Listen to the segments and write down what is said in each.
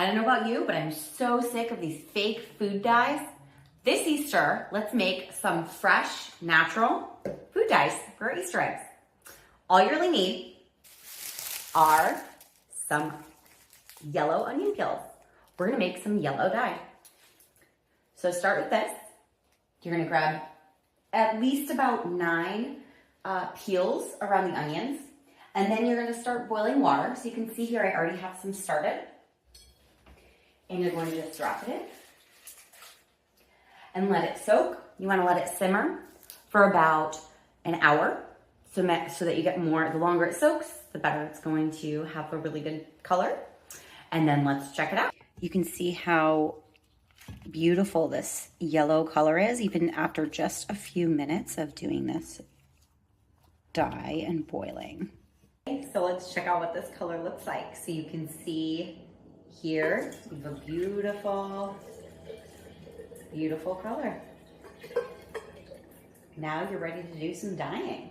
I don't know about you, but I'm so sick of these fake food dyes. This Easter, let's make some fresh, natural food dyes for our Easter eggs. All you really need are some yellow onion peels. We're gonna make some yellow dye. So start with this. You're gonna grab at least about 9 peels around the onions. And then you're gonna start boiling water. So you can see here, I already have some started. And you're going to just drop it in and let it soak. You wanna let it simmer for about an hour so that you get more, the longer it soaks, the better it's going to have a really good color. And then let's check it out. You can see how beautiful this yellow color is, even after just a few minutes of doing this dye and boiling. Okay, so let's check out what this color looks like. So you can see here, we have a beautiful, beautiful color. Now you're ready to do some dyeing.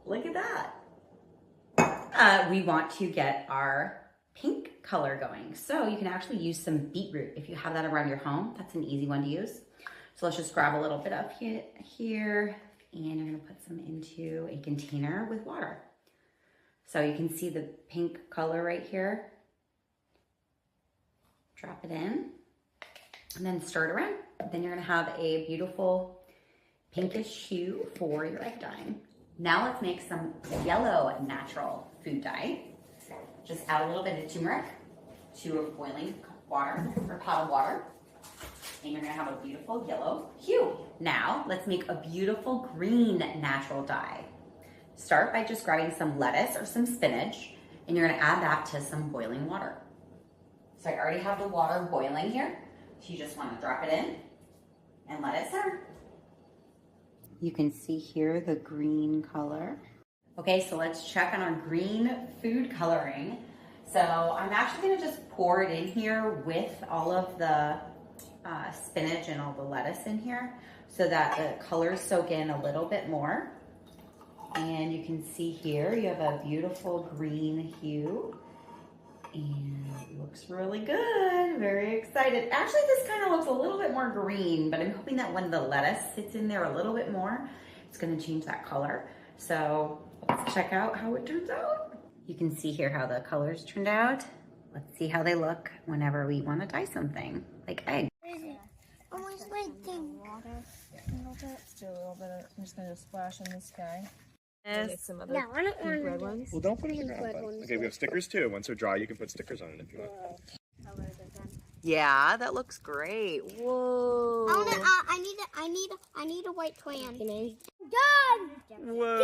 Look at that. We want to get our pink color going. So you can actually use some beetroot if you have that around your home. That's an easy one to use. So let's just grab a little bit up here and you're gonna put some into a container with water. So you can see the pink color right here. Drop it in and then stir it around. Then you're gonna have a beautiful pinkish hue for your egg dyeing. Now let's make some yellow natural food dye. Just add a little bit of turmeric to a boiling water or pot of water. And you're gonna have a beautiful yellow hue. Now let's make a beautiful green natural dye. Start by just grabbing some lettuce or some spinach and you're gonna add that to some boiling water. So I already have the water boiling here. So you just wanna drop it in and let it simmer. You can see here the green color. Okay, so let's check on our green food coloring. So I'm actually gonna just pour it in here with all of the spinach and all the lettuce in here so that the colors soak in a little bit more. And you can see here, you have a beautiful green hue and it looks really good. Very excited. Actually, this kind of looks a little bit more green, but I'm hoping that when the lettuce sits in there a little bit more, it's gonna change that color. So let's check out how it turns out. You can see here how the colors turned out. Let's see how they look whenever we want to dye something, like egg. Almost like the water. Let's do a little bit of, I'm just going to splash in this guy. Yes. Some other No, I don't want red ones. Well, don't put them in your outlet. Okay, we have stickers too. Once they're dry, you can put stickers on it if you want. Yeah, that looks great. Whoa. I need a white crayon. Done. Whoa.